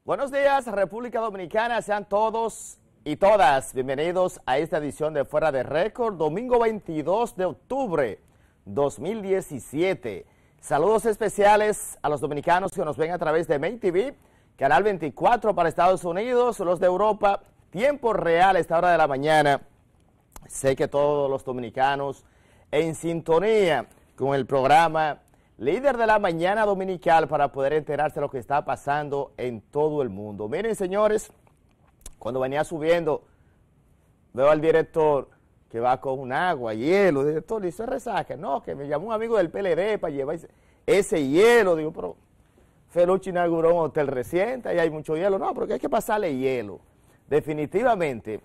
Buenos días, República Dominicana, sean todos y todas bienvenidos a esta edición de Fuera de Récord, domingo 22 de octubre 2017. Saludos especiales a los dominicanos que nos ven a través de Main TV, Canal 24 para Estados Unidos, los de Europa, tiempo real a esta hora de la mañana. Sé que todos los dominicanos en sintonía con el programa Líder de la Mañana Dominical para poder enterarse de lo que está pasando en todo el mundo. Miren, señores, cuando venía subiendo, veo al director que va con un agua, hielo. Director, ¿y eso es resaca? No, que me llamó un amigo del PLD para llevar ese hielo. Digo, pero Felucho inauguró un hotel reciente, ahí hay mucho hielo. No, porque hay que pasarle hielo. Definitivamente,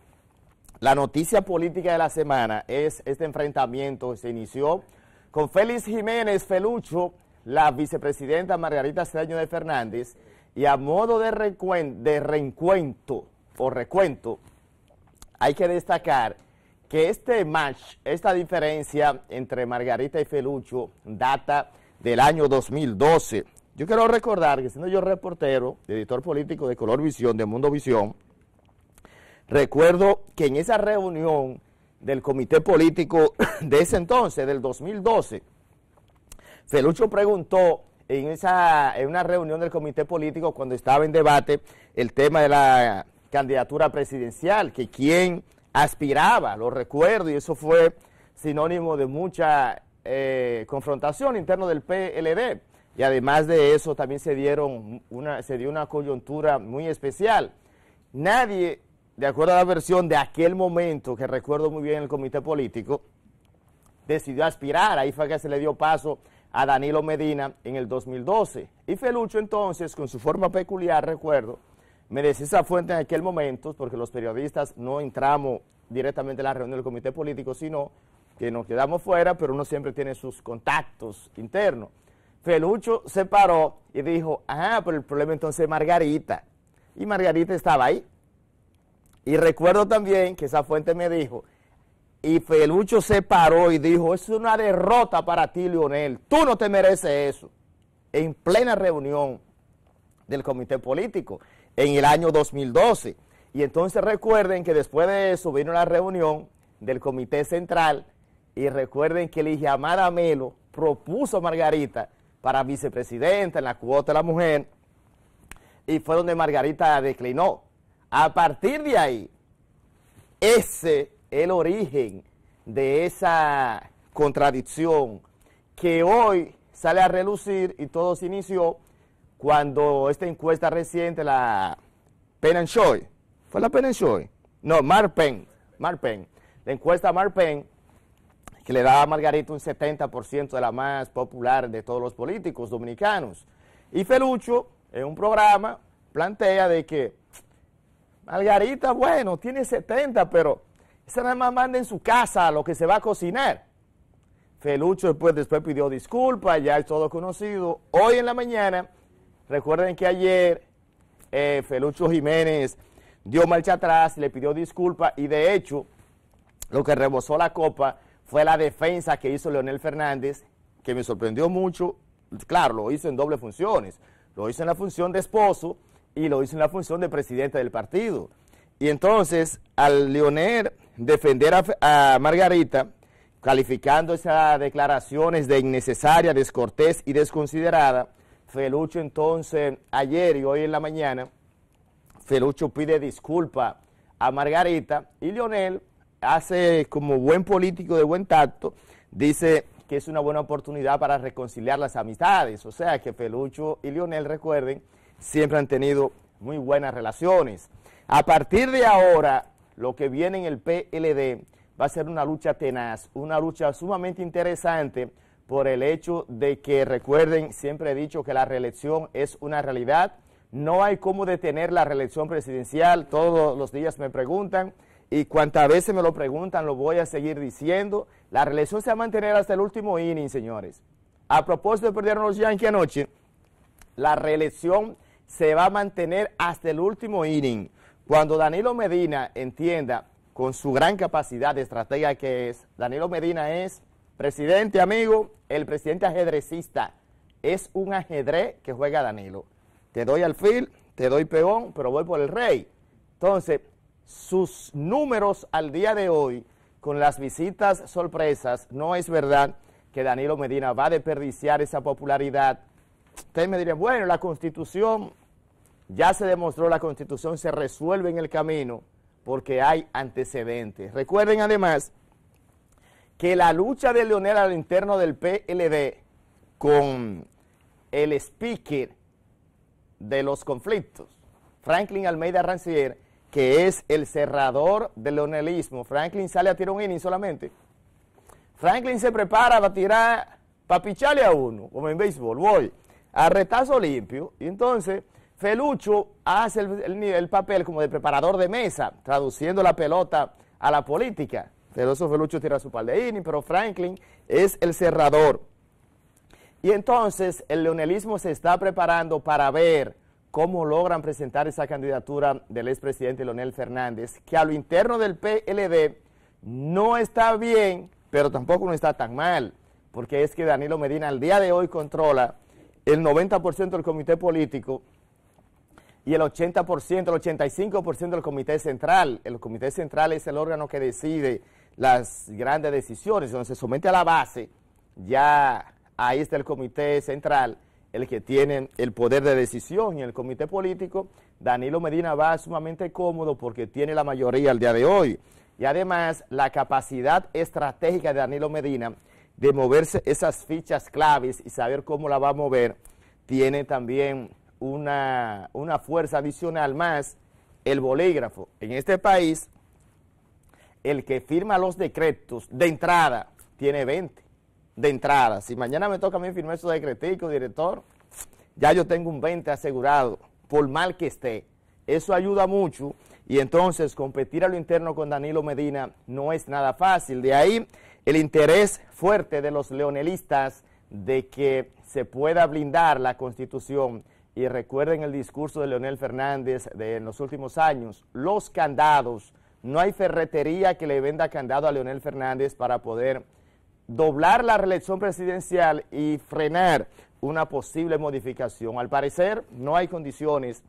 la noticia política de la semana es este enfrentamiento que se inició con Félix Jiménez Felucho, la vicepresidenta Margarita Cedeño de Fernández, y a modo de recuento, hay que destacar que este match, esta diferencia entre Margarita y Felucho data del año 2012. Yo quiero recordar que siendo yo reportero, editor político de Color Visión, de Mundo Visión, recuerdo que en esa reunión del comité político de ese entonces, del 2012, Felucho preguntó en una reunión del comité político cuando estaba en debate el tema de la candidatura presidencial, que quién aspiraba, lo recuerdo, y eso fue sinónimo de mucha confrontación interna del PLD, y además de eso también se dio una coyuntura muy especial. Nadie, de acuerdo a la versión de aquel momento, que recuerdo muy bien el comité político, decidió aspirar. Ahí fue que se le dio paso a Danilo Medina en el 2012. Y Felucho entonces, con su forma peculiar, recuerdo, me decía esa fuente en aquel momento, porque los periodistas no entramos directamente en la reunión del comité político, sino que nos quedamos fuera, pero uno siempre tiene sus contactos internos. Felucho se paró y dijo, pero el problema entonces es Margarita. Y Margarita estaba ahí. Y recuerdo también que esa fuente me dijo, y Felucho se paró y dijo, es una derrota para ti, Leonel, tú no te mereces eso, en plena reunión del comité político, en el año 2012. Y entonces recuerden que después de eso vino la reunión del comité central, y recuerden que Ligia Amara Melo propuso a Margarita para vicepresidenta en la cuota de la mujer, y fue donde Margarita declinó. A partir de ahí, ese es el origen de esa contradicción que hoy sale a relucir, y todo se inició cuando esta encuesta reciente, la Penn and Choice, ¿fue la Penn and Choice? No, Marpen, la encuesta Marpen, que le daba a Margarita un 70% de la más popular de todos los políticos dominicanos. Y Felucho, en un programa, plantea de que Margarita, bueno, tiene 70, pero esa nada más manda en su casa lo que se va a cocinar. Felucho después pidió disculpas, ya es todo conocido. Hoy en la mañana, recuerden que ayer Felucho Jiménez dio marcha atrás, le pidió disculpas, y de hecho, lo que rebosó la copa fue la defensa que hizo Leonel Fernández, que me sorprendió mucho. Claro, lo hizo en doble funciones. Lo hizo en la función de esposo y lo hizo en la función de presidente del partido. Y entonces, al Leonel defender a Margarita, calificando esas declaraciones de innecesaria, descortés y desconsiderada, Felucho entonces, ayer y hoy en la mañana, Felucho pide disculpa a Margarita, y Leonel hace, como buen político de buen tacto, dice que es una buena oportunidad para reconciliar las amistades. O sea que Felucho y Leonel, recuerden, siempre han tenido muy buenas relaciones. A partir de ahora, lo que viene en el PLD va a ser una lucha tenaz, una lucha sumamente interesante, por el hecho de que, recuerden, siempre he dicho que la reelección es una realidad. No hay cómo detener la reelección presidencial. Todos los días me preguntan, y cuantas veces me lo preguntan, lo voy a seguir diciendo. La reelección se va a mantener hasta el último inning, señores. A propósito de perdieron los Yankees anoche, la reelección se va a mantener hasta el último inning. Cuando Danilo Medina entienda, con su gran capacidad de estratega que es, Danilo Medina es presidente, amigo, el presidente ajedrecista. Es un ajedrez que juega Danilo. Te doy alfil, te doy peón, pero voy por el rey. Entonces, sus números al día de hoy, con las visitas sorpresas, no es verdad que Danilo Medina va a desperdiciar esa popularidad. Ustedes me dirían, bueno, la Constitución, ya se demostró, la Constitución se resuelve en el camino porque hay antecedentes. Recuerden además que la lucha de Leonel al interno del PLD con el speaker de los conflictos, Franklin Almeida Rancière, que es el cerrador del leonelismo. Franklin sale a tirar un inning solamente. Franklin se prepara para tirar, para picharle a uno, como en béisbol, voy, a retazo limpio, y entonces Felucho hace el papel como de preparador de mesa, traduciendo la pelota a la política. Pero eso Felucho tira su par de innings, pero Franklin es el cerrador. Y entonces el leonelismo se está preparando para ver cómo logran presentar esa candidatura del expresidente Leonel Fernández, que a lo interno del PLD no está bien, pero tampoco no está tan mal, porque es que Danilo Medina al día de hoy controla el 90% del comité político y el 80%, el 85% del comité central. El comité central es el órgano que decide las grandes decisiones, donde se somete a la base, ya ahí está el comité central, el que tiene el poder de decisión, y el comité político, Danilo Medina va sumamente cómodo porque tiene la mayoría al día de hoy. Y además, la capacidad estratégica de Danilo Medina de moverse esas fichas claves y saber cómo la va a mover, tiene también una fuerza adicional más, el bolígrafo. En este país, el que firma los decretos de entrada tiene 20. De entrada, si mañana me toca a mí firmar esos decreticos, director, ya yo tengo un 20 asegurado, por mal que esté. Eso ayuda mucho, y entonces competir a lo interno con Danilo Medina no es nada fácil. De ahí el interés fuerte de los leonelistas de que se pueda blindar la Constitución. Y recuerden el discurso de Leonel Fernández en los últimos años, los candados. No hay ferretería que le venda candado a Leonel Fernández para poder doblar la reelección presidencial y frenar una posible modificación. Al parecer, no hay condiciones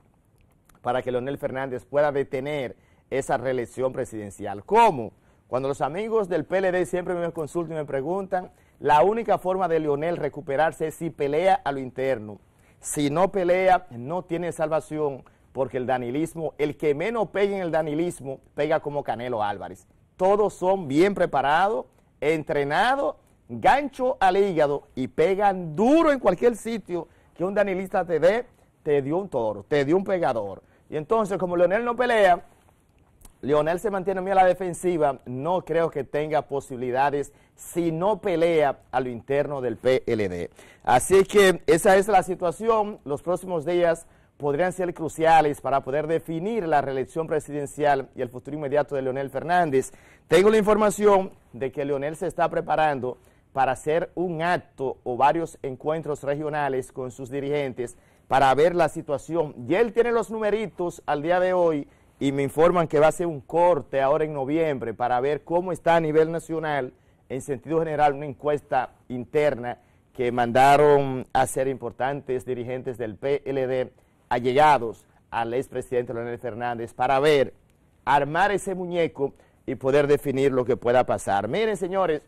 para que Leonel Fernández pueda detener esa reelección presidencial. ¿Cómo? Cuando los amigos del PLD siempre me consultan y me preguntan, la única forma de Leonel recuperarse es si pelea a lo interno. Si no pelea, no tiene salvación, porque el danilismo, el que menos pega en el danilismo, pega como Canelo Álvarez. Todos son bien preparados, entrenado, gancho al hígado, y pegan duro en cualquier sitio que un danilista te dé, te dio un toro, te dio un pegador. Y entonces, como Leonel no pelea, Leonel se mantiene muy a la defensiva, no creo que tenga posibilidades si no pelea a lo interno del PLD. Así que esa es la situación. Los próximos días podrían ser cruciales para poder definir la reelección presidencial y el futuro inmediato de Leonel Fernández. Tengo la información de que Leonel se está preparando para hacer un acto o varios encuentros regionales con sus dirigentes para ver la situación. Y él tiene los numeritos al día de hoy y me informan que va a hacer un corte ahora en noviembre para ver cómo está a nivel nacional, en sentido general, una encuesta interna que mandaron a hacer importantes dirigentes del PLD allegados al expresidente Leonel Fernández para ver, armar ese muñeco y poder definir lo que pueda pasar. Miren, señores,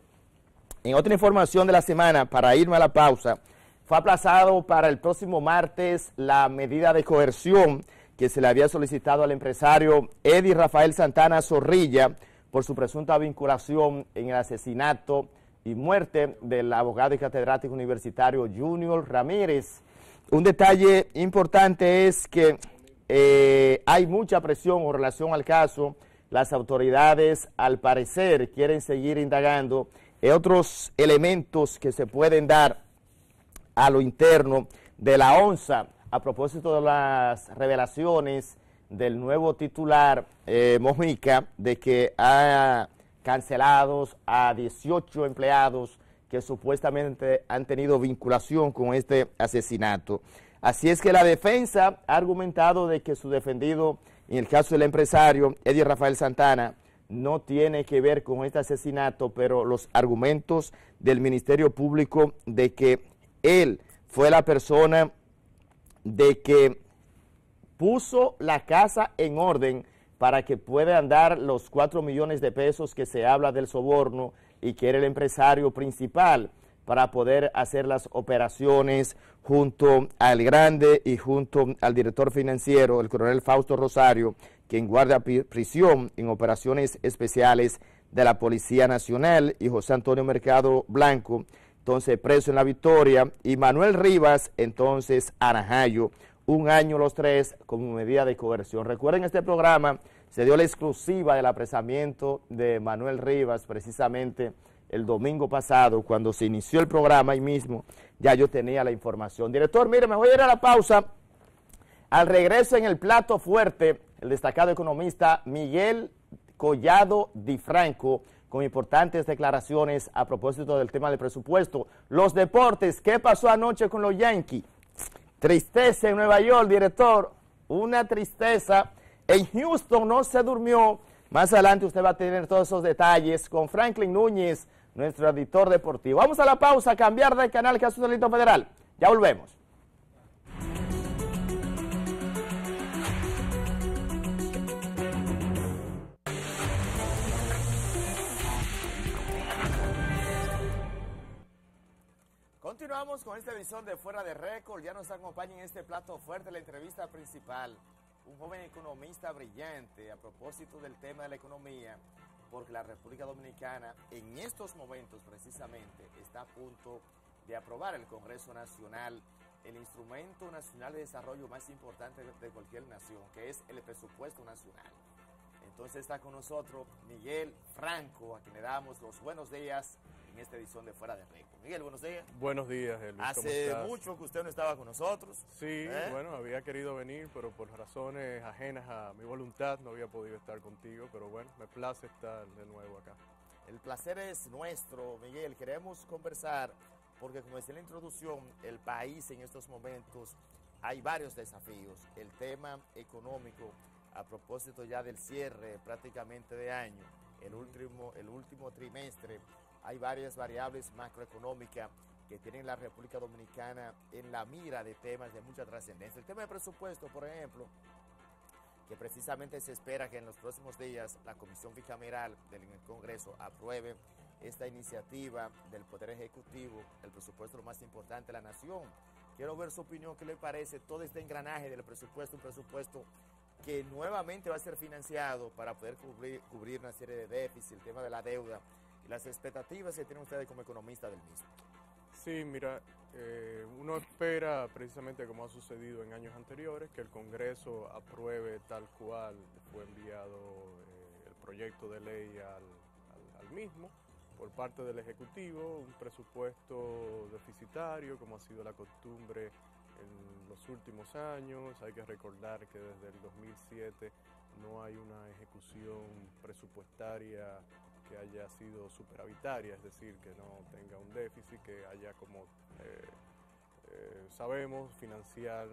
en otra información de la semana, para irme a la pausa, fue aplazado para el próximo martes la medida de coerción que se le había solicitado al empresario Eddie Rafael Santana Zorrilla por su presunta vinculación en el asesinato y muerte del abogado y catedrático universitario Junior Ramírez. Un detalle importante es que hay mucha presión en relación al caso. Las autoridades, al parecer, quieren seguir indagando otros elementos que se pueden dar a lo interno de la ONSA a propósito de las revelaciones del nuevo titular Mojica, de que ha cancelado a 18 empleados que supuestamente han tenido vinculación con este asesinato. Así es que la defensa ha argumentado de que su defendido, en el caso del empresario Eddie Rafael Santana, no tiene que ver con este asesinato, pero los argumentos del Ministerio Público de que él fue la persona de que puso la casa en orden para que puedan dar los 4 millones de pesos que se habla del soborno y que era el empresario principal para poder hacer las operaciones junto al grande y junto al director financiero, el coronel Fausto Rosario, quien guarda prisión en operaciones especiales de la Policía Nacional, y José Antonio Mercado Blanco, entonces preso en La Victoria, y Manuel Rivas, entonces a Najayo, 1 año los tres como medida de coerción. Recuerden, este programa se dio la exclusiva del apresamiento de Manuel Rivas precisamente el domingo pasado, cuando se inició el programa. Ahí mismo ya yo tenía la información. Director, mire, me voy a ir a la pausa. Al regreso, en el plato fuerte, el destacado economista Miguel Collado Di Franco, con importantes declaraciones a propósito del tema del presupuesto. Los deportes, ¿qué pasó anoche con los Yankees? Tristeza en Nueva York, director, una tristeza. En Houston no se durmió. Más adelante usted va a tener todos esos detalles con Franklin Núñez, nuestro editor deportivo. Vamos a la pausa, a cambiar de canal, que es un delito federal. Ya volvemos. Continuamos con esta edición de Fuera de Récord. Ya nos acompaña en este plato fuerte la entrevista principal un joven economista brillante a propósito del tema de la economía, porque la República Dominicana en estos momentos precisamente está a punto de aprobar el Congreso Nacional el instrumento nacional de desarrollo más importante de cualquier nación, que es el presupuesto nacional. Entonces está con nosotros Miguel Franco, a quien le damos los buenos días en esta edición de Fuera de Récord. Miguel, buenos días. Buenos días, Elvis. Hace mucho que usted no estaba con nosotros. Sí, bueno, había querido venir, pero por razones ajenas a mi voluntad no había podido estar contigo, pero bueno, me place estar de nuevo acá. El placer es nuestro, Miguel. Queremos conversar porque, como decía en la introducción, el país en estos momentos hay varios desafíos. El tema económico, a propósito ya del cierre prácticamente de año, el último trimestre, hay varias variables macroeconómicas que tienen la República Dominicana en la mira de temas de mucha trascendencia. El tema de presupuesto, por ejemplo, que precisamente se espera que en los próximos días la Comisión Bicameral del Congreso apruebe esta iniciativa del Poder Ejecutivo, el presupuesto lo más importante de la nación. Quiero ver su opinión, ¿qué le parece todo este engranaje del presupuesto? Un presupuesto que nuevamente va a ser financiado para poder cubrir una serie de déficits, el tema de la deuda y las expectativas que tienen ustedes como economistas del mismo. Sí, mira, uno espera, precisamente como ha sucedido en años anteriores, que el Congreso apruebe tal cual fue enviado el proyecto de ley al mismo por parte del Ejecutivo, un presupuesto deficitario, como ha sido la costumbre en los últimos años. Hay que recordar que desde el 2007 no hay una ejecución presupuestaria que haya sido superavitaria, es decir, que no tenga un déficit, que haya, como sabemos, financiar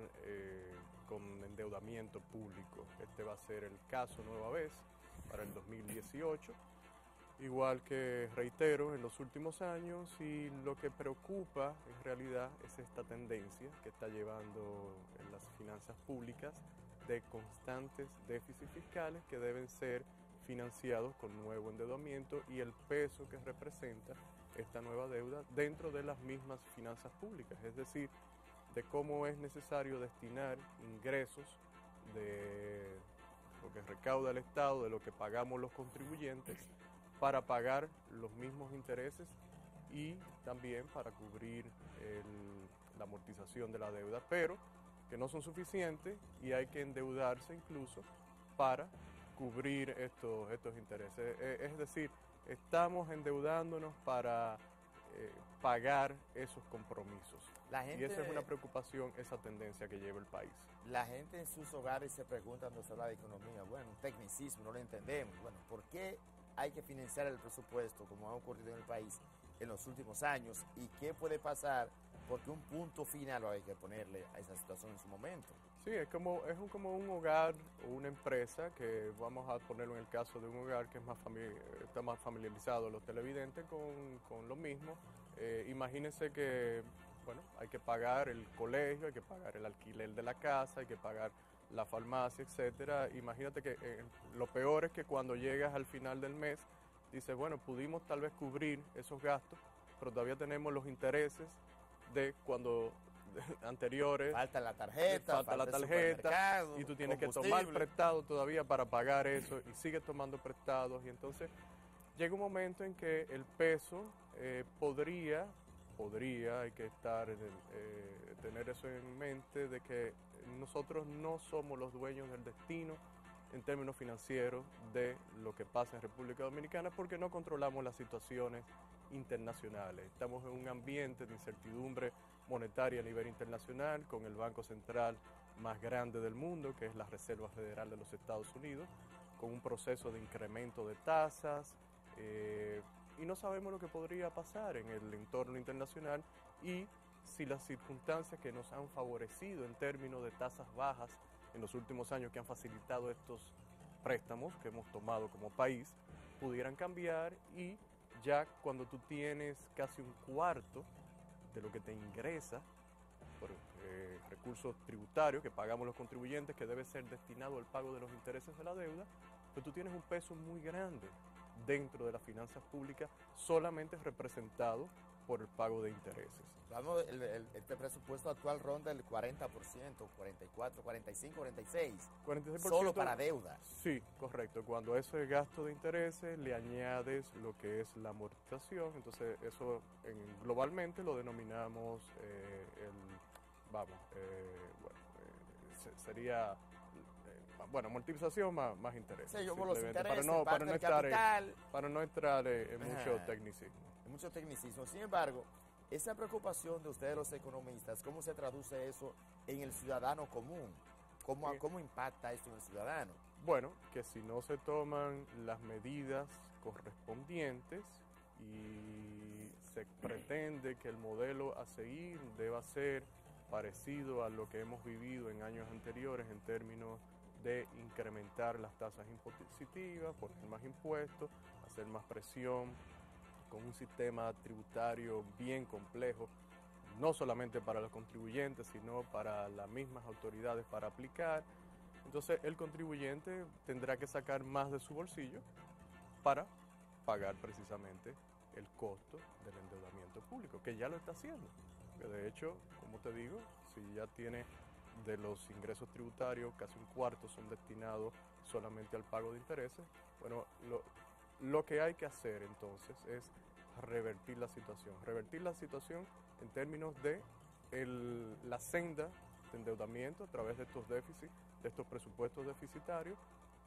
con endeudamiento público. Este va a ser el caso nueva vez para el 2018, igual que, reitero, en los últimos años, y lo que preocupa en realidad es esta tendencia que está llevando en las finanzas públicas de constantes déficits fiscales que deben ser financiados con nuevo endeudamiento y el peso que representa esta nueva deuda dentro de las mismas finanzas públicas, es decir, de cómo es necesario destinar ingresos de lo que recauda el Estado, de lo que pagamos los contribuyentes, para pagar los mismos intereses y también para cubrir la amortización de la deuda, pero que no son suficientes y hay que endeudarse incluso para cubrir estos intereses. Es decir, estamos endeudándonos para pagar esos compromisos. Y esa es una preocupación, esa tendencia que lleva el país. La gente en sus hogares se pregunta cuando se habla de economía, bueno, un tecnicismo, no lo entendemos. Bueno, ¿por qué hay que financiar el presupuesto como ha ocurrido en el país en los últimos años? ¿Y qué puede pasar? Porque un punto final hay que ponerle a esa situación en su momento. Sí, es como un hogar o una empresa, que vamos a ponerlo en el caso de un hogar que es está más familiarizado los televidentes con lo mismo. Imagínense que, bueno, hay que pagar el colegio, hay que pagar el alquiler de la casa, hay que pagar la farmacia, etcétera. Imagínate que lo peor es que cuando llegas al final del mes, dices, bueno, pudimos tal vez cubrir esos gastos, pero todavía tenemos los intereses de cuando anteriores. Falta la tarjeta, falta la el tarjeta supermercado, y tú tienes que combustible. tomar prestado todavía para pagar eso y sigues tomando prestados y entonces llega un momento en que el peso podría, hay que tener eso en mente, de que nosotros no somos los dueños del destino en términos financieros de lo que pasa en República Dominicana porque no controlamos las situaciones internacionales. Estamos en un ambiente de incertidumbre monetaria a nivel internacional con el Banco Central más grande del mundo, que es la Reserva Federal de los Estados Unidos, con un proceso de incremento de tasas, y no sabemos lo que podría pasar en el entorno internacional y si las circunstancias que nos han favorecido en términos de tasas bajas en los últimos años que han facilitado estos préstamos que hemos tomado como país pudieran cambiar y ya cuando tú tienes casi un cuarto de lo que te ingresa por recursos tributarios que pagamos los contribuyentes, que debe ser destinado al pago de los intereses de la deuda, pues tú tienes un peso muy grande dentro de las finanzas públicas solamente representado por el pago de intereses. Vamos, este presupuesto actual ronda el 40%, 44, 45, 46, 46% solo para deuda. Sí, correcto. Cuando a ese gasto de intereses le añades lo que es la amortización, entonces eso globalmente lo denominamos sería amortización más interés. Sí, yo por los intereses, para no entrar en mucho tecnicismo. En mucho tecnicismo. Sin embargo, esa preocupación de ustedes los economistas, ¿cómo se traduce eso en el ciudadano común? ¿Cómo impacta esto en el ciudadano? Bueno, que si no se toman las medidas correspondientes y se pretende que el modelo a seguir deba ser parecido a lo que hemos vivido en años anteriores en términos de incrementar las tasas impositivas, poner más impuestos, hacer más presión, con un sistema tributario bien complejo, no solamente para los contribuyentes, sino para las mismas autoridades para aplicar. Entonces el contribuyente tendrá que sacar más de su bolsillo para pagar precisamente el costo del endeudamiento público, que ya lo está haciendo. De hecho, como te digo, si ya tiene de los ingresos tributarios, casi un cuarto son destinados solamente al pago de intereses, bueno, lo que hay que hacer entonces es revertir la situación en términos de la senda de endeudamiento a través de estos déficits, de estos presupuestos deficitarios,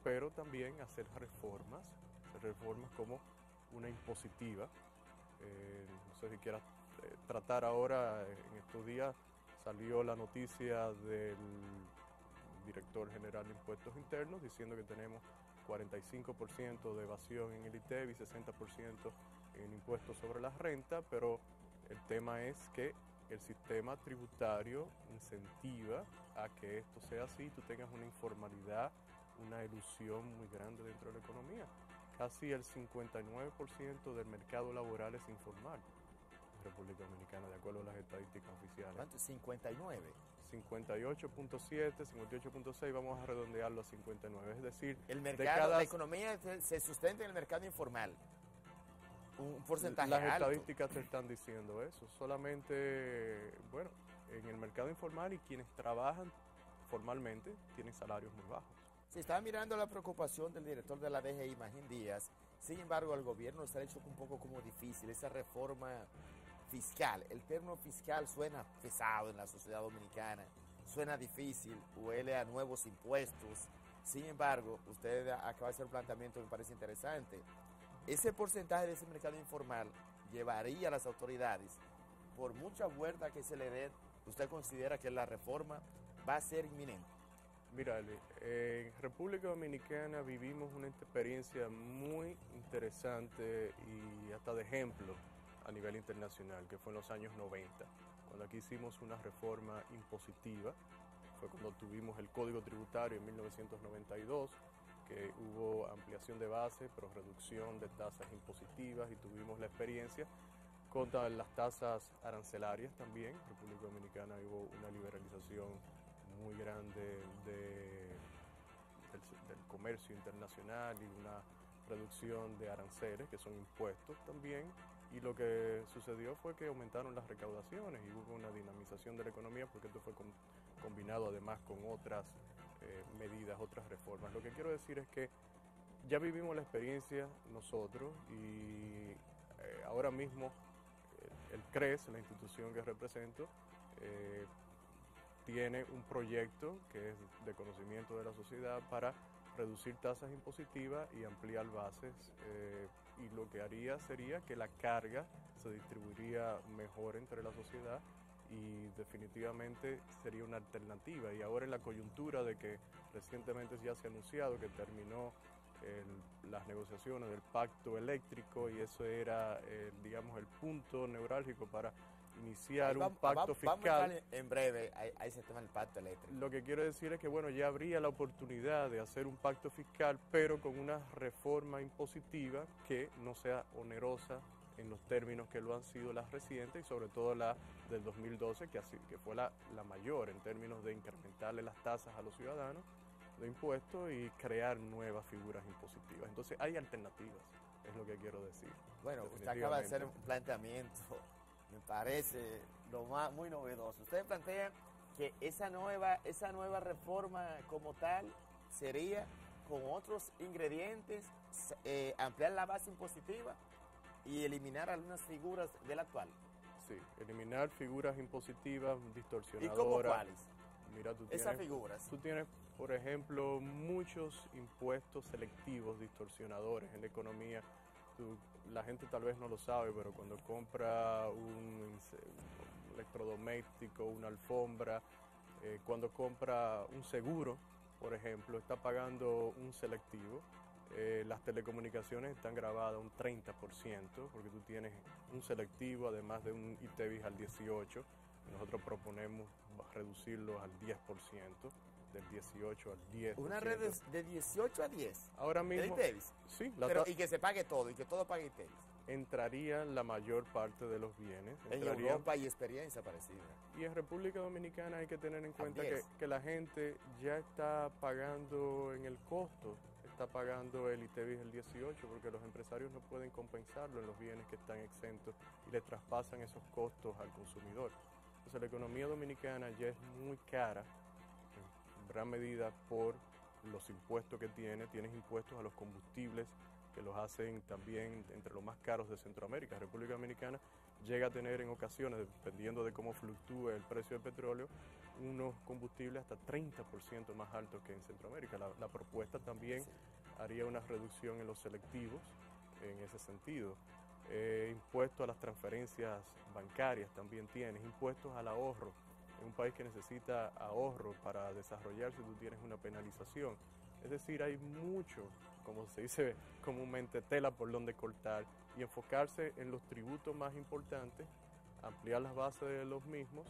pero también hacer reformas como una impositiva. No sé si quieras tratar ahora, en estos días salió la noticia del director general de Impuestos Internos diciendo que tenemos 45% de evasión en el ITEVI, 60% en impuestos sobre la renta, pero el tema es que el sistema tributario incentiva a que esto sea así, tú tengas una informalidad, una elusión muy grande dentro de la economía. Casi el 59% del mercado laboral es informal en República Dominicana, de acuerdo a las estadísticas oficiales. ¿Cuánto? 59. 58.7, 58.6, vamos a redondearlo a 59, es decir, la economía se sustenta en el mercado informal. Un porcentaje las alto. Estadísticas te están diciendo eso, solamente, en el mercado informal y quienes trabajan formalmente tienen salarios muy bajos. Se está mirando la preocupación del director de la DGI, Magín Díaz. Sin embargo, al gobierno se ha hecho un poco como difícil esa reforma fiscal. El término fiscal suena pesado en la sociedad dominicana, suena difícil, huele a nuevos impuestos. Sin embargo, usted acaba de hacer un planteamiento que me parece interesante. Ese porcentaje de ese mercado informal llevaría a las autoridades, por mucha vuelta que se le dé, ¿usted considera que la reforma va a ser inminente? Mira, Eli, en República Dominicana vivimos una experiencia muy interesante y hasta de ejemplo a nivel internacional, que fue en los años 90, cuando aquí hicimos una reforma impositiva. Fue cuando tuvimos el Código Tributario en 1992, que hubo ampliación de base, pero reducción de tasas impositivas, y tuvimos la experiencia contra las tasas arancelarias también. En República Dominicana hubo una liberalización muy grande del comercio internacional y una reducción de aranceles, que son impuestos también, y lo que sucedió fue que aumentaron las recaudaciones y hubo una dinamización de la economía, porque esto fue combinado además con otras medidas, otras reformas. Lo que quiero decir es que ya vivimos la experiencia nosotros y ahora mismo el CRES, la institución que represento, tiene un proyecto que es de conocimiento de la sociedad para reducir tasas impositivas y ampliar bases, y lo que haría sería que la carga se distribuiría mejor entre la sociedad y definitivamente sería una alternativa. Y ahora en la coyuntura de que recientemente ya se ha anunciado que terminó las negociaciones del pacto eléctrico y eso era, digamos, el punto neurálgico para iniciar un pacto fiscal. Vamos a entrar en breve a ese tema del pacto eléctrico. Lo que quiero decir es que, bueno, ya habría la oportunidad de hacer un pacto fiscal, pero con una reforma impositiva que no sea onerosa en los términos que lo han sido las recientes y sobre todo la del 2012, que fue la mayor en términos de incrementarle las tasas a los ciudadanos de impuestos y crear nuevas figuras impositivas. Entonces hay alternativas, es lo que quiero decir. Bueno, usted acaba de hacer un planteamiento, me parece muy novedoso. Usted plantea que esa nueva reforma como tal sería con otros ingredientes, ampliar la base impositiva y eliminar algunas figuras del actual. Sí, eliminar figuras impositivas distorsionadoras. ¿Y cómo cuáles? Mira, esas figuras. Tú tienes, por ejemplo, muchos impuestos selectivos distorsionadores en la economía. La gente tal vez no lo sabe, pero cuando compra un electrodoméstico, una alfombra, cuando compra un seguro, por ejemplo, está pagando un selectivo. Las telecomunicaciones están grabadas un 30%, porque tú tienes un selectivo, además de un ITEVIS al 18%. Nosotros proponemos reducirlo al 10%, del 18 al 10%. ¿Una red de 18 a 10? Ahora mismo. ¿De ITEVIS? Sí. Y que se pague todo, y que todo pague ITEVIS. Entraría la mayor parte de los bienes. En Europa hay experiencia parecida. Y en República Dominicana hay que tener en cuenta que la gente ya está pagando en el costo, está pagando el ITEVIS el 18, porque los empresarios no pueden compensarlo en los bienes que están exentos y le traspasan esos costos al consumidor. Entonces la economía dominicana ya es muy cara, en gran medida por los impuestos que tienes impuestos a los combustibles que los hacen también entre los más caros de Centroamérica. República Dominicana llega a tener en ocasiones, dependiendo de cómo fluctúe el precio del petróleo, unos combustibles hasta 30% más altos que en Centroamérica. La propuesta también haría una reducción en los selectivos en ese sentido. Impuestos a las transferencias bancarias también tienes, impuestos al ahorro. En un país que necesita ahorro para desarrollarse, tú tienes una penalización. Es decir, hay mucho, como se dice comúnmente, tela por donde cortar y enfocarse en los tributos más importantes, ampliar las bases de los mismos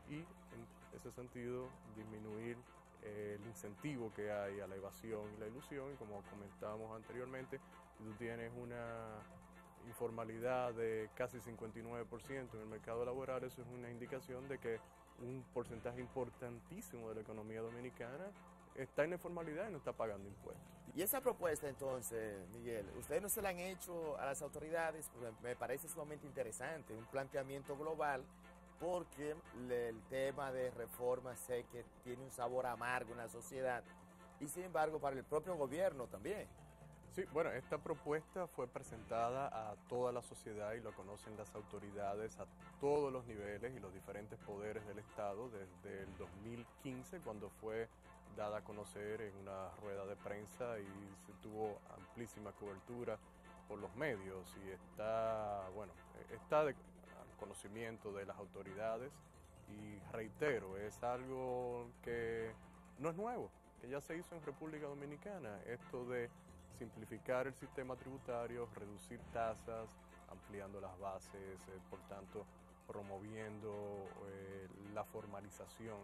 y, en ese sentido, disminuir el incentivo que hay a la evasión y la ilusión. Y como comentábamos anteriormente, si tú tienes una informalidad de casi 59% en el mercado laboral, eso es una indicación de que un porcentaje importantísimo de la economía dominicana está en la informalidad y no está pagando impuestos. Y esa propuesta entonces, Miguel, ustedes no se la han hecho a las autoridades, porque me parece sumamente interesante, un planteamiento global, porque el tema de reforma sé que tiene un sabor amargo en la sociedad y sin embargo para el propio gobierno también. Sí, bueno, esta propuesta fue presentada a toda la sociedad y lo conocen las autoridades a todos los niveles y los diferentes poderes del Estado desde el 2015, cuando fue dada a conocer en una rueda de prensa y se tuvo amplísima cobertura por los medios y está de conocimiento de las autoridades y reitero, es algo que no es nuevo, que ya se hizo en República Dominicana, esto de simplificar el sistema tributario, reducir tasas, ampliando las bases, por tanto promoviendo la formalización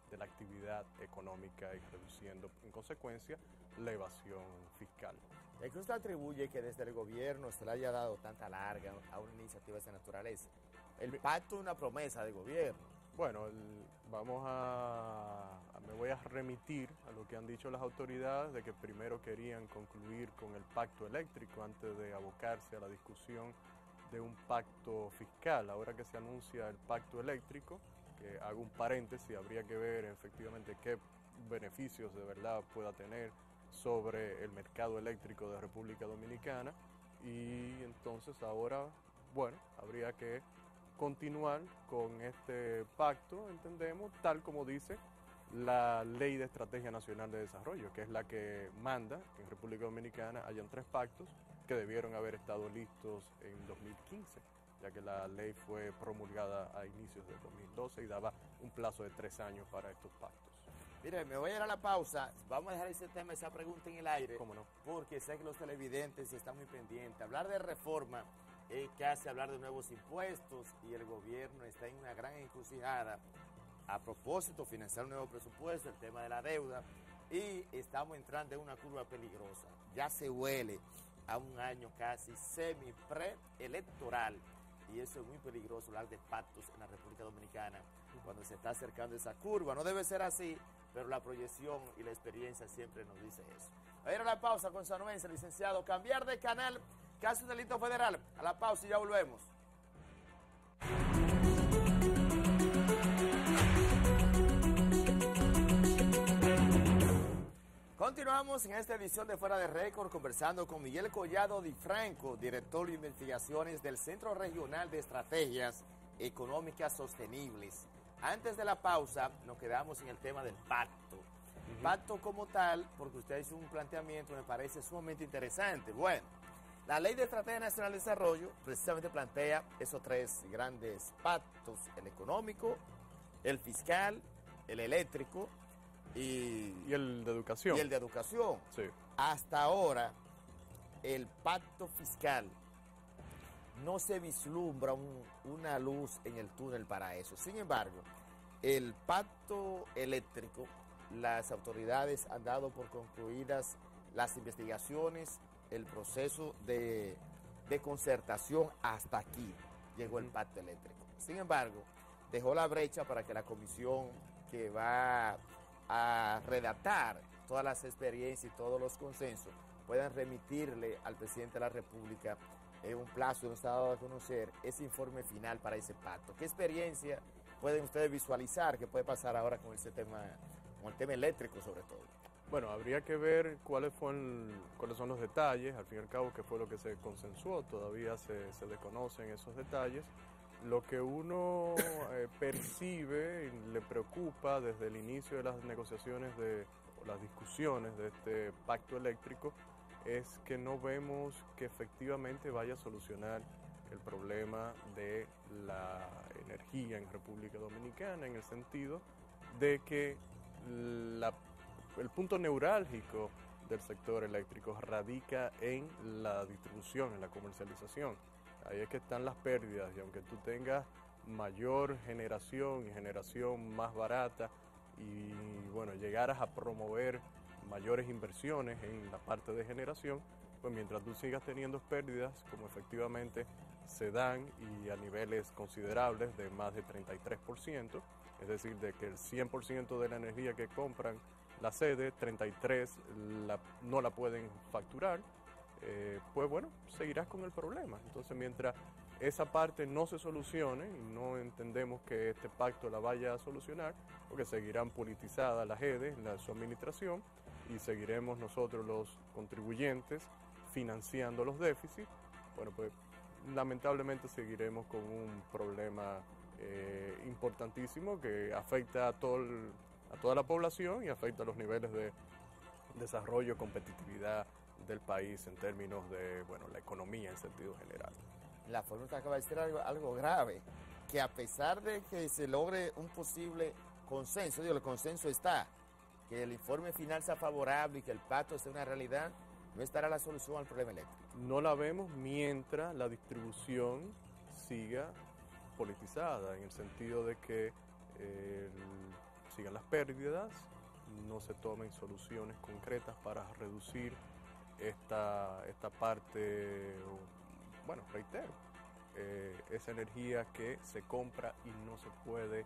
de la actividad económica y reduciendo en consecuencia la evasión fiscal. ¿A qué usted atribuye que desde el gobierno se le haya dado tanta larga a una iniciativa de esta naturaleza? El pacto es una promesa del gobierno. Bueno, vamos a me voy a remitir a lo que han dicho las autoridades de que primero querían concluir con el pacto eléctrico antes de abocarse a la discusión de un pacto fiscal. Ahora que se anuncia el pacto eléctrico, que hago un paréntesis, habría que ver efectivamente qué beneficios de verdad pueda tener sobre el mercado eléctrico de República Dominicana, y entonces ahora, bueno, habría que continuar con este pacto, entendemos, tal como dice la Ley de Estrategia Nacional de Desarrollo, que es la que manda que en República Dominicana hayan 3 pactos que debieron haber estado listos en 2015, ya que la ley fue promulgada a inicios del 2012 y daba un plazo de 3 años para estos pactos. Mire, me voy a ir a la pausa. Vamos a dejar ese tema, esa pregunta en el aire. ¿Cómo no? Porque sé que los televidentes están muy pendientes. Hablar de reforma que hace hablar de nuevos impuestos, y el gobierno está en una gran encrucijada a propósito financiar un nuevo presupuesto, el tema de la deuda, y estamos entrando en una curva peligrosa. Ya se huele a un año casi semi-preelectoral, y eso es muy peligroso, hablar de pactos en la República Dominicana cuando se está acercando esa curva. No debe ser así, pero la proyección y la experiencia siempre nos dice eso. A ir a la pausa con Sanuense, licenciado. Cambiar de canal, casi un delito federal. A la pausa y ya volvemos. Continuamos en esta edición de Fuera de Récord conversando con Miguel Collado Di Franco, director de investigaciones del Centro Regional de Estrategias Económicas Sostenibles. Antes de la pausa nos quedamos en el tema del pacto. Pacto como tal, porque usted hizo un planteamiento que me parece sumamente interesante. Bueno, la Ley de Estrategia Nacional de Desarrollo precisamente plantea esos 3 grandes pactos: el económico, el fiscal, el eléctrico y el de educación. Y el de educación. Sí. Hasta ahora, el pacto fiscal no se vislumbra una luz en el túnel para eso. Sin embargo, el pacto eléctrico, las autoridades han dado por concluidas las investigaciones, el proceso de concertación. Hasta aquí llegó el pacto eléctrico. Sin embargo, dejó la brecha para que la comisión que va a redactar todas las experiencias y todos los consensos puedan remitirle al presidente de la República en un plazo, no se ha dado a conocer ese informe final para ese pacto. ¿Qué experiencia pueden ustedes visualizar que puede pasar ahora con ese tema, con el tema eléctrico sobre todo? Bueno, habría que ver cuáles son los detalles, al fin y al cabo, qué fue lo que se consensuó, todavía se desconocen esos detalles. Lo que uno percibe y le preocupa desde el inicio de las negociaciones o las discusiones de este pacto eléctrico es que no vemos que efectivamente vaya a solucionar el problema de la energía en República Dominicana, en el sentido de que el punto neurálgico del sector eléctrico radica en la distribución, en la comercialización. Ahí es que están las pérdidas, y aunque tú tengas mayor generación y generación más barata y bueno, llegaras a promover mayores inversiones en la parte de generación, pues mientras tú sigas teniendo pérdidas, como efectivamente se dan y a niveles considerables de más de 33%, es decir, de que el 100% de la energía que compran la sede, 33 no la pueden facturar, pues bueno, seguirás con el problema. Entonces, mientras esa parte no se solucione, y no entendemos que este pacto la vaya a solucionar, porque seguirán politizadas las EDE, su administración, y seguiremos nosotros los contribuyentes financiando los déficits, bueno, pues lamentablemente seguiremos con un problema importantísimo que afecta a toda la población y afecta a los niveles de desarrollo, competitividad del país en términos de, bueno, la economía en sentido general. La forma que acaba de decir algo grave, que a pesar de que se logre un posible consenso, el consenso está, que el informe final sea favorable y que el pacto sea una realidad, no estará la solución al problema eléctrico. No la vemos mientras la distribución siga politizada, en el sentido de que sigan las pérdidas, no se tomen soluciones concretas para reducir esta parte, bueno, reitero, esa energía que se compra y no se puede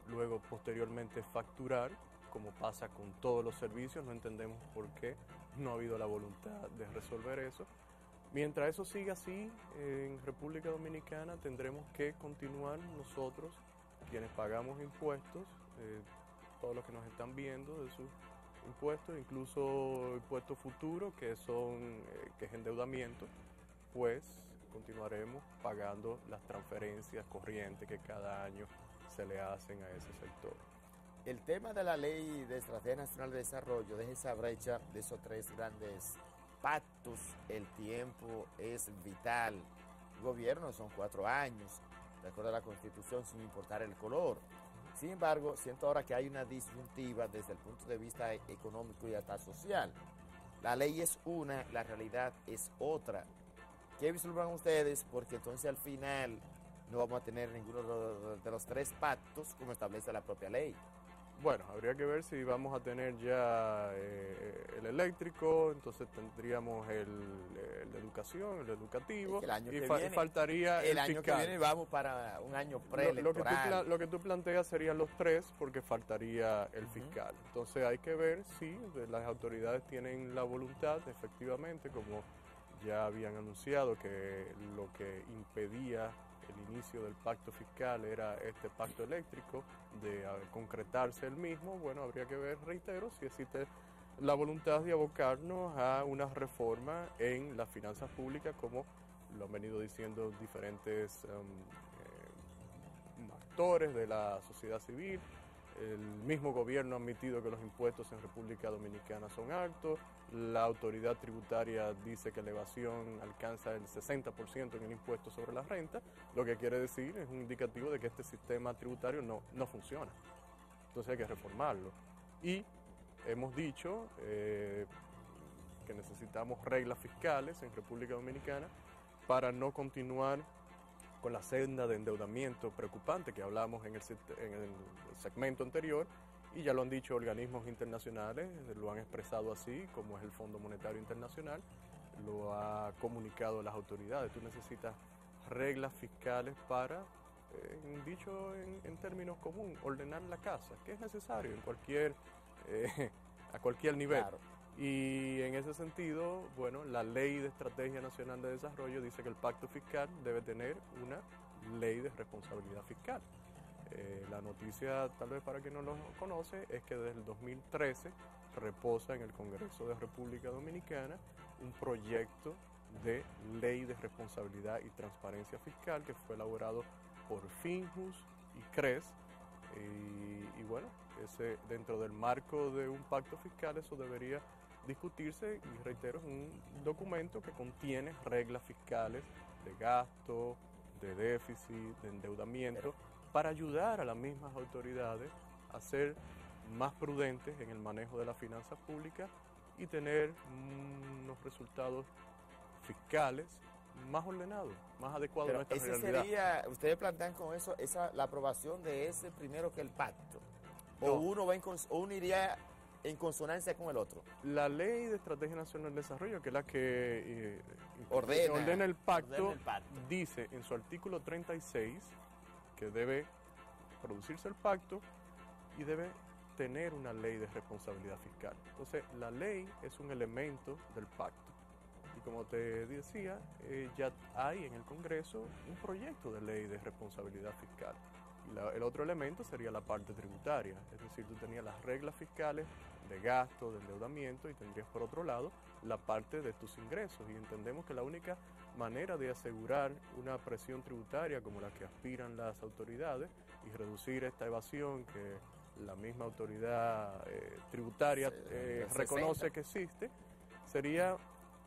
luego posteriormente facturar como pasa con todos los servicios, no entendemos por qué no ha habido la voluntad de resolver eso. Mientras eso siga así, en República Dominicana tendremos que continuar nosotros, quienes pagamos impuestos, todos los que nos están viendo de sus impuestos, incluso impuestos futuros, que es endeudamiento, pues continuaremos pagando las transferencias corrientes que cada año se le hacen a ese sector. El tema de la Ley de Estrategia Nacional de Desarrollo, deja esa brecha de esos tres grandes pactos, el tiempo es vital. El gobierno son 4 años, de acuerdo a la Constitución, sin importar el color. Sin embargo, siento ahora que hay una disyuntiva desde el punto de vista económico y hasta social. La ley es una, la realidad es otra. ¿Qué vislumbran ustedes? Porque entonces al final no vamos a tener ninguno de los 3 pactos como establece la propia ley. Bueno, habría que ver si vamos a tener ya el eléctrico, entonces tendríamos el de educación, el educativo, el año y que viene, faltaría el año fiscal. que viene vamos para un año preelectoral. Lo que tú planteas serían los 3 porque faltaría el fiscal. Entonces hay que ver si las autoridades tienen la voluntad, efectivamente, como ya habían anunciado que lo que impedía el inicio del pacto fiscal era este pacto eléctrico, de concretarse el mismo. Bueno, habría que ver, reitero, si existe la voluntad de abocarnos a una reforma en las finanzas públicas, como lo han venido diciendo diferentes actores de la sociedad civil. El mismo gobierno ha admitido que los impuestos en República Dominicana son altos, la autoridad tributaria dice que la evasión alcanza el 60% en el impuesto sobre la renta, lo que quiere decir, es un indicativo de que este sistema tributario no funciona. Entonces hay que reformarlo. Y hemos dicho que necesitamos reglas fiscales en República Dominicana para no continuar con la senda de endeudamiento preocupante que hablamos en el segmento anterior, y ya lo han dicho organismos internacionales, lo han expresado así, como es el Fondo Monetario Internacional, lo ha comunicado las autoridades. Tú necesitas reglas fiscales para, dicho en términos comunes, ordenar la casa, que es necesario en a cualquier nivel. Claro. Y en ese sentido, bueno, la Ley de Estrategia Nacional de Desarrollo dice que el pacto fiscal debe tener una ley de responsabilidad fiscal. La noticia, tal vez para quien no lo conoce, es que desde el 2013 reposa en el Congreso de República Dominicana un proyecto de ley de responsabilidad y transparencia fiscal que fue elaborado por Finjus y CRES. Y bueno, dentro del marco de un pacto fiscal eso debería discutirse, y reitero, es un documento que contiene reglas fiscales de gasto, de déficit, de endeudamiento, para ayudar a las mismas autoridades a ser más prudentes en el manejo de las finanzas públicas y tener unos resultados fiscales más ordenados, más adecuados a nuestra realidad. Sería, ustedes plantean con eso la aprobación de ese primero que el pacto, no. o uno iría en consonancia con el otro. La Ley de Estrategia Nacional de Desarrollo, que es la que ordena el pacto, dice en su artículo 36 que debe producirse el pacto y debe tener una ley de responsabilidad fiscal. Entonces, la ley es un elemento del pacto. Y como te decía, ya hay en el Congreso un proyecto de ley de responsabilidad fiscal. Y el otro elemento sería la parte tributaria, es decir, tú tenías las reglas fiscales de gasto, de endeudamiento, y tendrías por otro lado la parte de tus ingresos. Y entendemos que la única manera de asegurar una presión tributaria como la que aspiran las autoridades y reducir esta evasión que la misma autoridad tributaria reconoce que existe, sería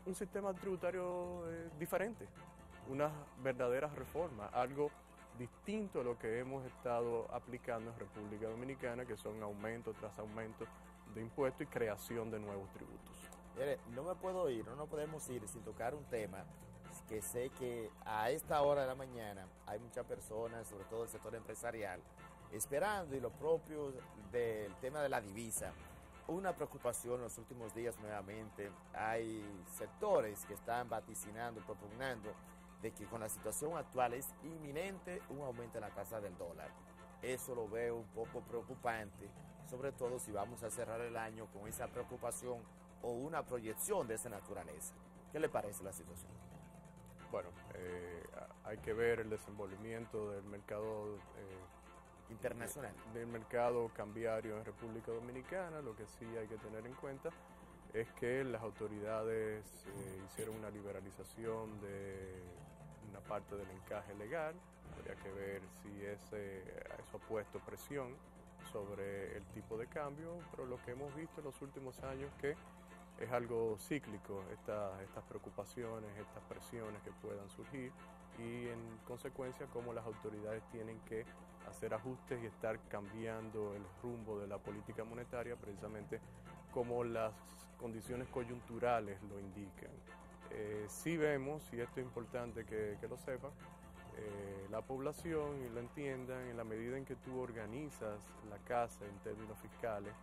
un sistema tributario diferente, unas verdaderas reformas, algo distinto a lo que hemos estado aplicando en República Dominicana, que son aumento tras aumento de impuestos y creación de nuevos tributos. Mire, no nos podemos ir sin tocar un tema que sé que a esta hora de la mañana hay muchas personas, sobre todo el sector empresarial, esperando, y lo propio del tema de la divisa. Una preocupación en los últimos días nuevamente. Hay sectores que están vaticinando, propugnando de que con la situación actual es inminente un aumento en la tasa del dólar. eso lo veo un poco preocupante, sobre todo si vamos a cerrar el año con esa preocupación o una proyección de esa naturaleza. ¿Qué le parece la situación? Bueno, hay que ver el desenvolvimiento del mercado internacional, del mercado cambiario en República Dominicana. Lo que sí hay que tener en cuenta es que las autoridades hicieron una liberalización de una parte del encaje legal. Habría que ver si eso ha puesto presión sobre el tipo de cambio, pero lo que hemos visto en los últimos años que es algo cíclico, estas preocupaciones, estas presiones que puedan surgir, y en consecuencia cómo las autoridades tienen que hacer ajustes y estar cambiando el rumbo de la política monetaria, precisamente como las condiciones coyunturales lo indican. Sí vemos, y esto es importante que lo sepan, la población y lo entiendan, en la medida en que tú organizas la casa en términos fiscales,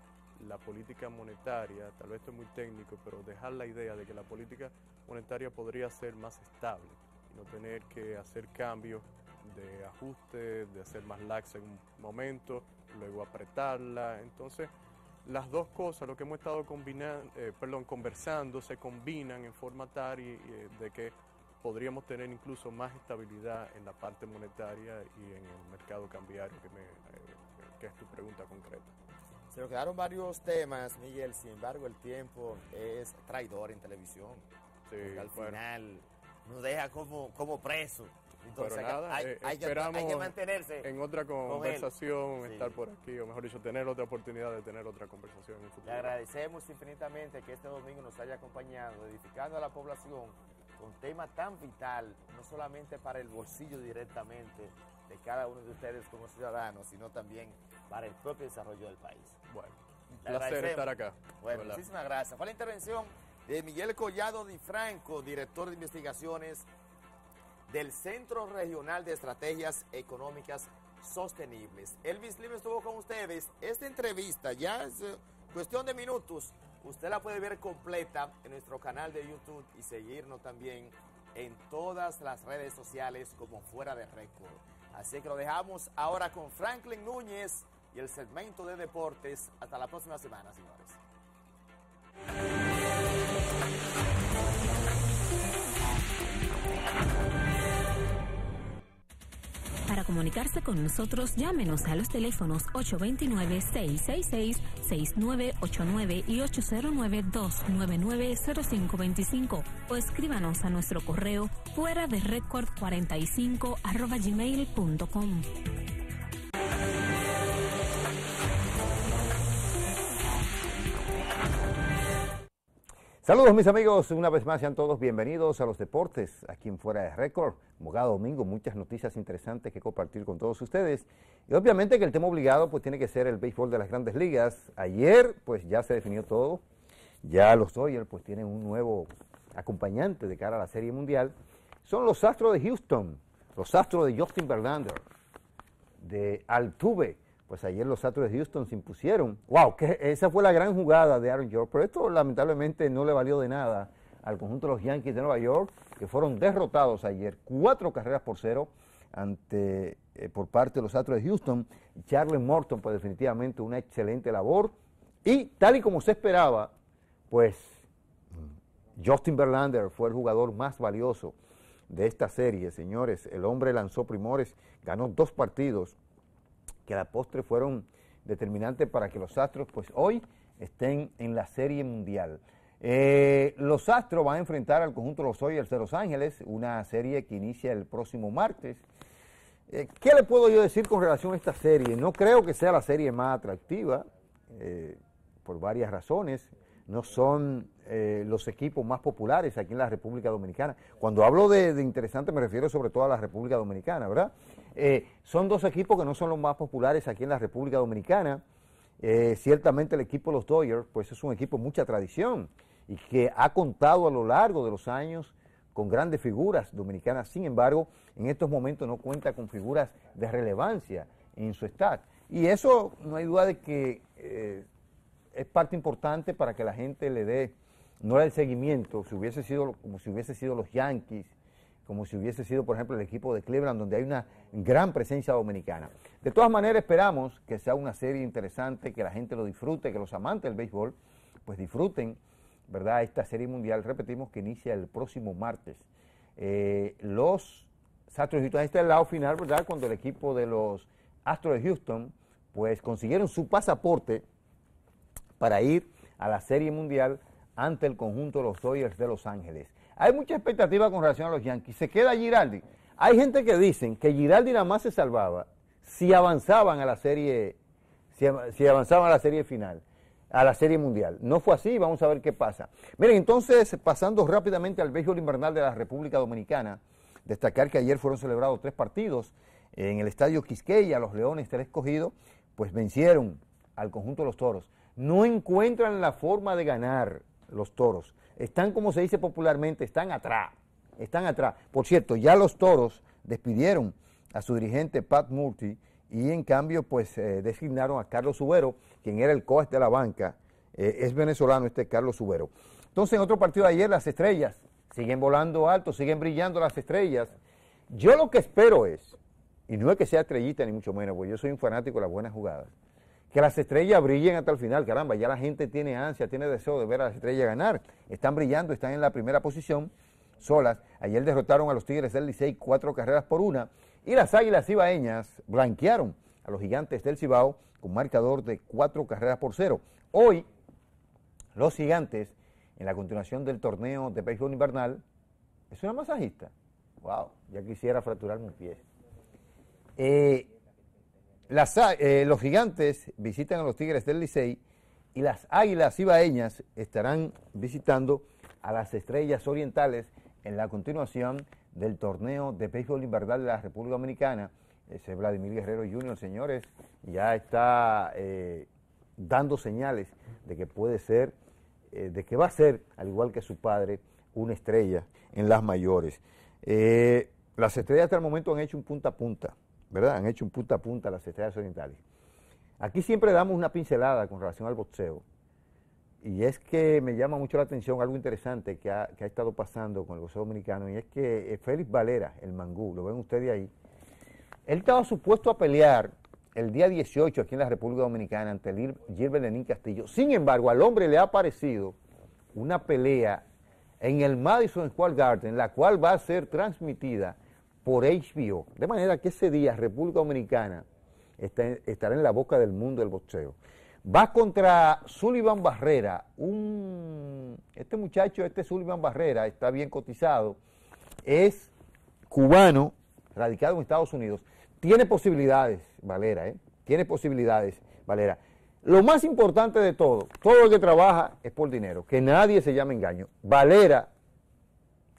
la política monetaria, tal vez esto es muy técnico, pero dejar la idea de que la política monetaria podría ser más estable y no tener que hacer cambios de ajuste, de hacer más laxa en un momento, luego apretarla. Entonces, las dos cosas, lo que hemos estado conversando, se combinan en forma tal de que podríamos tener incluso más estabilidad en la parte monetaria y en el mercado cambiario, que es tu pregunta concreta. Se nos quedaron varios temas, Miguel, sin embargo el tiempo es traidor en televisión. Sí, al final nos deja como preso. Entonces pero nada, hay que mantenerse en otra conversación, estar sí. por aquí, o mejor dicho, tener otra oportunidad de tener otra conversación en el futuro. Le agradecemos infinitamente que este domingo nos haya acompañado, edificando a la población con un tema tan vital, no solamente para el bolsillo directamente de cada uno de ustedes como ciudadanos, sino también para el propio desarrollo del país. Bueno, un placer estar acá. Bueno, muchísimas gracias. Fue la intervención de Miguel Collado Di Franco, director de investigaciones del Centro Regional de Estrategias Económicas Sostenibles. Elvis Lim estuvo con ustedes. Esta entrevista ya es cuestión de minutos. Usted la puede ver completa en nuestro canal de YouTube y seguirnos también en todas las redes sociales como Fuera de Récord. Así que lo dejamos ahora con Franklin Núñez y el segmento de deportes. Hasta la próxima semana, señores. Para comunicarse con nosotros, llámenos a los teléfonos 829-666-6989 y 809-299-0525 o escríbanos a nuestro correo fuera de record45@gmail.com. Saludos mis amigos, una vez más sean todos bienvenidos a los deportes aquí en Fuera de Récord. Como cada domingo, muchas noticias interesantes que compartir con todos ustedes. Y obviamente que el tema obligado pues tiene que ser el béisbol de las Grandes Ligas. Ayer pues ya se definió todo, ya los Dodgers pues tienen un nuevo acompañante de cara a la Serie Mundial. Son los Astros de Houston, los Astros de Justin Verlander, de Altuve. Pues ayer los Astros de Houston se impusieron. ¡Wow! Que esa fue la gran jugada de Aaron George, pero esto lamentablemente no le valió de nada al conjunto de los Yankees de Nueva York, que fueron derrotados ayer 4-0 por parte de los Astros de Houston. Charlie Morton, pues definitivamente una excelente labor. Y tal y como se esperaba, pues Justin Verlander fue el jugador más valioso de esta serie, señores. El hombre lanzó primores, ganó 2 partidos, que a la postre fueron determinantes para que los Astros pues hoy estén en la Serie Mundial. Los Astros van a enfrentar al conjunto de los Dodgers de Los Ángeles, una serie que inicia el próximo martes. ¿Qué le puedo yo decir con relación a esta serie? No creo que sea la serie más atractiva, por varias razones. No son los equipos más populares aquí en la República Dominicana. Cuando hablo de interesante me refiero sobre todo a la República Dominicana, ¿verdad? Son 2 equipos que no son los más populares aquí en la República Dominicana. Ciertamente el equipo de los Dodgers pues es un equipo de mucha tradición y que ha contado a lo largo de los años con grandes figuras dominicanas. Sin embargo, en estos momentos no cuenta con figuras de relevancia en su staff. Y eso no hay duda de que es parte importante para que la gente no le dé el seguimiento, como si hubiese sido los Yankees como si hubiese sido, por ejemplo, el equipo de Cleveland, donde hay una gran presencia dominicana. De todas maneras, esperamos que sea una serie interesante, que la gente lo disfrute, que los amantes del béisbol pues disfruten, ¿verdad?, esta serie mundial. Repetimos que inicia el próximo martes. Los Astros de Houston, este es el lado final, ¿verdad?, cuando el equipo de los Astros de Houston pues consiguieron su pasaporte para ir a la serie mundial ante el conjunto de los Dodgers de Los Ángeles. Hay mucha expectativa con relación a los Yankees. Se queda Giraldi. Hay gente que dicen que Giraldi nada más se salvaba si avanzaban a la serie, si avanzaban a la serie final, a la serie mundial. No fue así, vamos a ver qué pasa. Miren, entonces, pasando rápidamente al béisbol invernal de la República Dominicana, destacar que ayer fueron celebrados 3 partidos en el Estadio Quisqueya. Los Leones del Escogido pues vencieron al conjunto de los Toros. No encuentran la forma de ganar los Toros. Están, como se dice popularmente, están atrás. Por cierto, ya los Toros despidieron a su dirigente Pat Murphy y en cambio pues designaron a Carlos Subero, quien era el coach de la banca. Es venezolano este Carlos Subero. Entonces, en otro partido de ayer, las Estrellas siguen volando alto, siguen brillando las Estrellas. Yo lo que espero es, y no es que sea estrellita ni mucho menos, porque yo soy un fanático de las buenas jugadas, que las Estrellas brillen hasta el final. Caramba, ya la gente tiene ansia, tiene deseo de ver a las Estrellas ganar. Están brillando, están en la primera posición, solas. Ayer derrotaron a los Tigres del Licey 4-1, y las Águilas Cibaeñas blanquearon a los Gigantes del Cibao con marcador de 4-0. Hoy, los Gigantes, en la continuación del torneo de béisbol invernal, es una masajista. Wow, ya quisiera fracturarme un pie. Los Gigantes visitan a los Tigres del Licey y las Águilas Cibaeñas estarán visitando a las Estrellas Orientales en la continuación del torneo de béisbol invernal de la República Dominicana. Ese Vladimir Guerrero Jr., señores, ya está dando señales de que puede ser, de que va a ser, al igual que su padre, una estrella en las mayores. Las Estrellas hasta el momento han hecho un punta a punta, ¿verdad? Han hecho un punta a punta las Estrellas Orientales. Aquí siempre damos una pincelada con relación al boxeo, y es que me llama mucho la atención algo interesante que ha estado pasando con el boxeo dominicano, y es que Félix Valera, el Mangú, lo ven ustedes ahí, él estaba supuesto a pelear el día 18 aquí en la República Dominicana ante Gilbert Lenín Castillo. Sin embargo, al hombre le ha aparecido una pelea en el Madison Square Garden, la cual va a ser transmitida por HBO, de manera que ese día República Dominicana estará en la boca del mundo del boxeo. Va contra Sullivan Barrera, este Sullivan Barrera está bien cotizado, es cubano, radicado en Estados Unidos, tiene posibilidades, Valera, tiene posibilidades, Valera. Lo más importante de todo el que trabaja es por dinero, que nadie se llame engaño. Valera,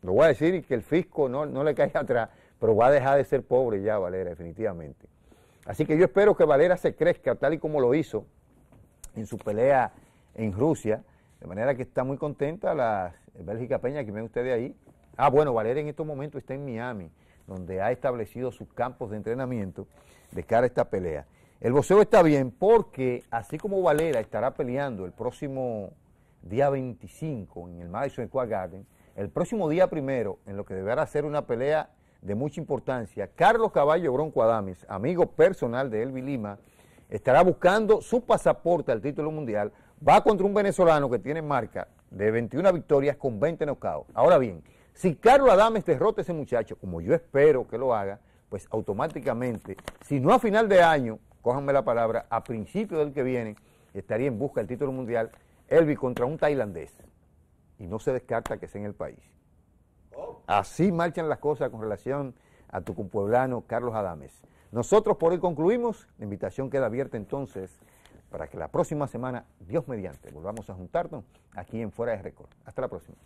lo voy a decir y que el fisco no le caiga atrás, pero va a dejar de ser pobre ya, Valera, definitivamente. Así que yo espero que Valera se crezca tal y como lo hizo en su pelea en Rusia, de manera que está muy contenta la Bélgica Peña, que ven ustedes ahí. Bueno, Valera en estos momentos está en Miami, donde ha establecido sus campos de entrenamiento de cara a esta pelea. El boxeo está bien porque, así como Valera estará peleando el próximo día 25 en el Madison Square Garden, el próximo día 1, en lo que deberá ser una pelea de mucha importancia, Carlos Caballo Bronco Adames, amigo personal de Elvi Lima, estará buscando su pasaporte al título mundial. Va contra un venezolano que tiene marca de 21 victorias con 20 knockouts. Ahora bien, si Carlos Adames derrota a ese muchacho, como yo espero que lo haga, pues automáticamente, si no a final de año, cójanme la palabra, a principio del que viene, estaría en busca del título mundial, Elvi contra un tailandés. Y no se descarta que sea en el país. Así marchan las cosas con relación a tu compueblano Carlos Adames. Nosotros por hoy concluimos. La invitación queda abierta entonces para que la próxima semana, Dios mediante, volvamos a juntarnos aquí en Fuera de Récord. Hasta la próxima.